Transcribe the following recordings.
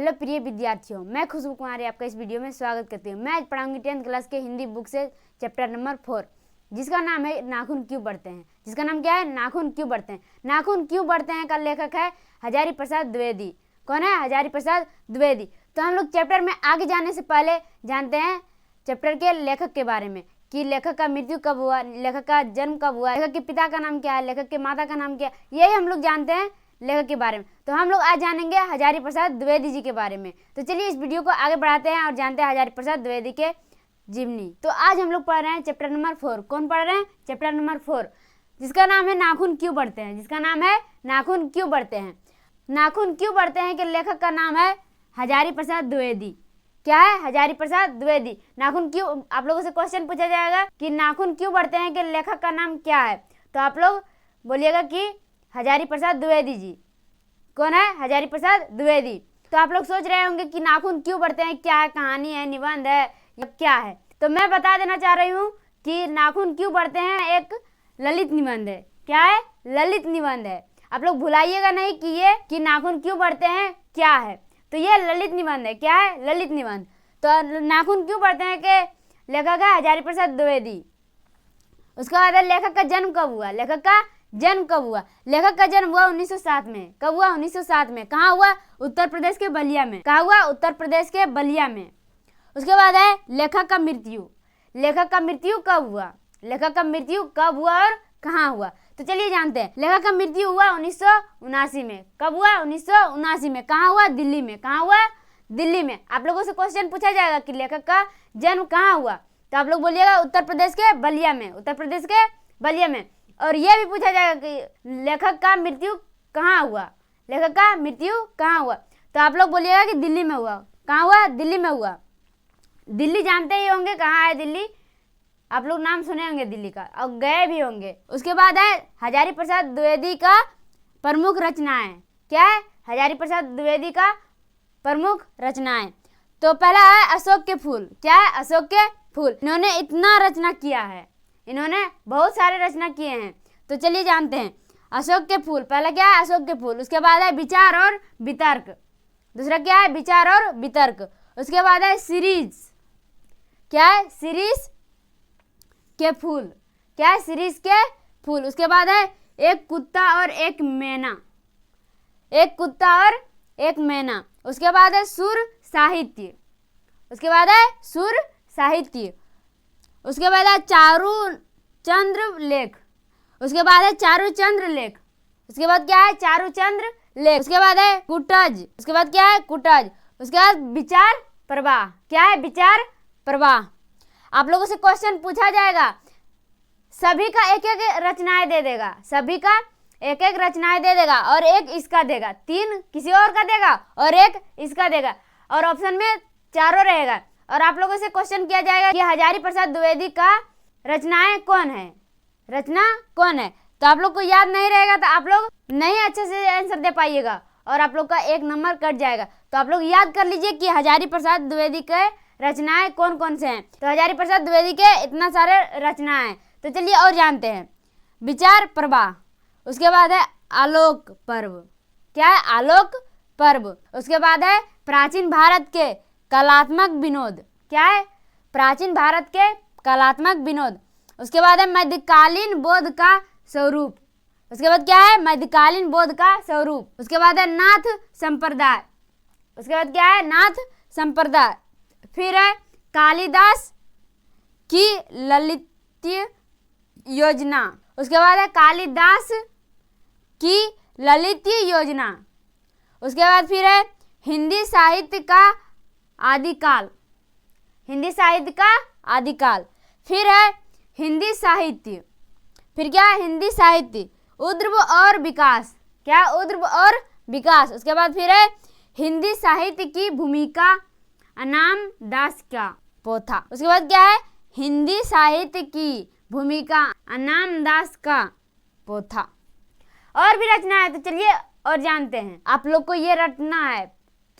Hello प्रिय विद्यार्थियों, मैं खुशबू कुमारी आपका इस वीडियो में स्वागत करती हूँ। मैं आज पढ़ाऊंगी 10th क्लास के हिंदी बुक से चैप्टर नंबर 4, जिसका नाम है नाखून क्यों बढ़ते हैं। जिसका नाम क्या है? नाखून क्यों बढ़ते हैं। नाखून क्यों बढ़ते हैं का लेखक है हजारी प्रसाद द्विवेदी। कौन है? हजारी प्रसाद द्विवेदी। तो हम लोग चैप्टर में आगे जाने से पहले जानते हैं चैप्टर के लेखक के बारे में कि लेखक का मृत्यु कब हुआ, लेखक का जन्म कब हुआ, लेखक के पिता का नाम क्या है, लेखक के माता का नाम क्या है, यही हम लोग जानते हैं लेखक के बारे में। तो हम लोग आज जानेंगे हजारी प्रसाद द्विवेदी जी के बारे में। तो चलिए इस वीडियो को आगे बढ़ाते हैं और जानते हैं हजारी प्रसाद द्विवेदी के जीवनी। तो आज हम लोग पढ़ रहे हैं चैप्टर नंबर 4। कौन पढ़ रहे हैं? चैप्टर नंबर 4, जिसका नाम है नाखून क्यों बढ़ते हैं। जिसका नाम है नाखून क्यों बढ़ते हैं। नाखून क्यों बढ़ते हैं के लेखक का नाम है हजारी प्रसाद द्विवेदी। क्या है? हजारी प्रसाद द्विवेदी। नाखून क्यों, आप लोगों से क्वेश्चन पूछा जाएगा कि नाखून क्यों बढ़ते हैं के लेखक का नाम क्या है, तो आप लोग बोलिएगा कि हजारी प्रसाद द्विवेदी जी। कौन है? हजारी प्रसाद द्विवेदी। तो आप लोग सोच रहे होंगे कि नाखून क्यों बढ़ते हैं, क्या है, कहानी है, निबंध है या क्या है। तो मैं बता देना चाह रही हूँ कि नाखून क्यों बढ़ते हैं एक ललित निबंध है। क्या है? ललित निबंध है। आप लोग भुलाइएगा नहीं कि ये कि नाखून क्यों बढ़ते हैं क्या है। तो ये ललित निबंध है। क्या है? ललित निबंध। तो नाखून क्यों बढ़ते हैं के लेखक है हजारी प्रसाद द्विवेदी। उसके बाद लेखक का जन्म कब हुआ। लेखक का जन्म कब हुआ? लेखक का जन्म हुआ 1907 में। कब हुआ? 1907 में। कहाँ हुआ? उत्तर प्रदेश के बलिया में। कहाँ हुआ? उत्तर प्रदेश के बलिया में। उसके बाद है लेखक का मृत्यु। लेखक का मृत्यु कब हुआ? लेखक का मृत्यु कब हुआ और कहाँ हुआ? तो चलिए जानते हैं। लेखक का मृत्यु हुआ 1979 में। कब हुआ? 1979 में। कहाँ हुआ? दिल्ली में। कहाँ हुआ? दिल्ली में। आप लोगों से क्वेश्चन पूछा जाएगा कि लेखक का जन्म कहाँ हुआ, तो आप लोग बोलिएगा उत्तर प्रदेश के बलिया में। उत्तर प्रदेश के बलिया में। और यह भी पूछा जाएगा कि लेखक का मृत्यु कहाँ हुआ। लेखक का मृत्यु कहाँ हुआ, तो आप लोग बोलिएगा कि दिल्ली में हुआ। कहाँ हुआ? दिल्ली में हुआ। दिल्ली जानते ही होंगे कहाँ है दिल्ली, आप लोग नाम सुने होंगे दिल्ली का और गए भी होंगे। उसके बाद है हजारी प्रसाद द्विवेदी का प्रमुख रचनाएं। क्या है? हजारी प्रसाद द्विवेदी का प्रमुख रचनाएं। तो पहला है अशोक के फूल। क्या है? अशोक के फूल। इन्होंने इतना रचना किया है, इन्होंने बहुत सारे रचना किए हैं। तो चलिए जानते हैं अशोक के फूल। पहला क्या है? अशोक के फूल। उसके बाद है विचार और वितर्क। दूसरा क्या है? विचार और वितर्क। उसके बाद है सीरीज। क्या है? सीरीज के फूल। क्या है? सीरीज के फूल। उसके बाद है एक कुत्ता और एक मैना। एक कुत्ता और एक मैना। उसके बाद है सुर साहित्य। उसके बाद है सुर साहित्य। उसके बाद है चारु चंद्र लेख। उसके बाद है चारु चंद्र लेख। उसके बाद क्या है? चारु चंद्र लेख। उसके बाद है कुटज। उसके बाद क्या है? कुटज। उसके बाद विचार प्रवाह। क्या है? विचार प्रवाह। आप लोगों से क्वेश्चन पूछा जाएगा, सभी का एक एक रचनाएं दे देगा। सभी का एक एक रचनाएं दे देगा और एक इसका देगा, 3 किसी और का देगा और एक इसका देगा, और ऑप्शन में चारों रहेगा। और आप लोगों से क्वेश्चन किया जाएगा कि हजारी प्रसाद द्विवेदी का रचनाएं कौन है, रचना कौन है। तो आप लोग को याद नहीं रहेगा तो आप लोग नहीं अच्छे से आंसर दे पाइएगा और आप लोग का 1 नंबर कट जाएगा। तो आप लोग याद कर लीजिए कि हजारी प्रसाद द्विवेदी के रचनाएं कौन कौन से हैं। तो हजारी प्रसाद द्विवेदी के इतना सारे रचनाएं हैं। तो चलिए और जानते हैं। विचार प्रवाह। उसके बाद है आलोक पर्व। क्या है? आलोक पर्व। उसके बाद है प्राचीन भारत के कलात्मक विनोद। क्या है? प्राचीन भारत के कलात्मक विनोद। उसके बाद है मध्यकालीन बोध का स्वरूप। उसके बाद क्या है? मध्यकालीन बोध का स्वरूप। उसके बाद है नाथ संप्रदाय। उसके बाद क्या है? नाथ संप्रदाय। फिर है कालिदास की ललित योजना। उसके बाद है कालिदास की ललित योजना। उसके बाद फिर है हिंदी साहित्य का आदिकाल। हिंदी साहित्य का आदिकाल। फिर है हिंदी साहित्य। फिर क्या है? हिंदी साहित्य उद्भव और विकास। क्या? उद्भव और विकास। उसके बाद फिर है हिंदी साहित्य की भूमिका अनाम दास का पोथा। उसके बाद क्या है? हिंदी साहित्य की भूमिका अनाम दास का पोथा। और भी रचना है। तो चलिए और जानते हैं। आप लोग को ये रटना है।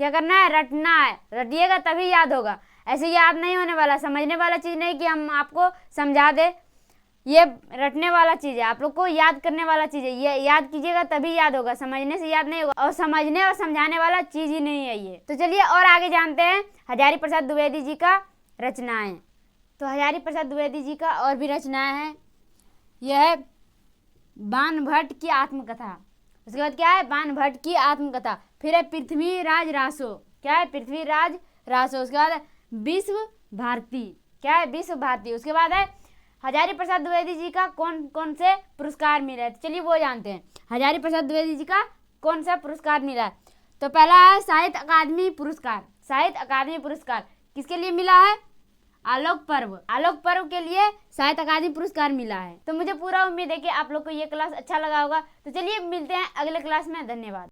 क्या करना है? रटना है। रटिएगा तभी याद होगा, ऐसे याद नहीं होने वाला। समझने वाला चीज़ नहीं कि हम आपको समझा दे। ये रटने वाला चीज है, आप लोग को याद करने वाला चीज है। ये याद कीजिएगा तभी याद होगा, समझने से याद नहीं होगा, और समझने और समझाने वाला चीज ही नहीं है ये। तो चलिए और आगे जानते हैं हजारी प्रसाद द्विवेदी जी का रचनाएं। तो हजारी प्रसाद द्विवेदी जी का और भी रचनाएं हैं। यह है बाणभट्ट की आत्मकथा। उसके बाद क्या है, बाणभट्ट की आत्मकथा। फिर है पृथ्वीराज रासो। क्या है, पृथ्वीराज रासो। उसके बाद है विश्व भारती। क्या है, विश्व भारती। उसके बाद है हजारी प्रसाद द्विवेदी जी का कौन कौन से पुरस्कार मिला है। तो चलिए वो जानते हैं, हजारी प्रसाद द्विवेदी जी का कौन सा पुरस्कार मिला है। तो पहला है साहित्य अकादमी पुरस्कार। साहित्य अकादमी पुरस्कार किसके लिए मिला है, आलोक पर्व। आलोक पर्व के लिए साहित्य अकादमी पुरस्कार मिला है। तो मुझे पूरा उम्मीद है कि आप लोग को ये क्लास अच्छा लगा होगा। तो चलिए मिलते हैं अगले क्लास में, धन्यवाद।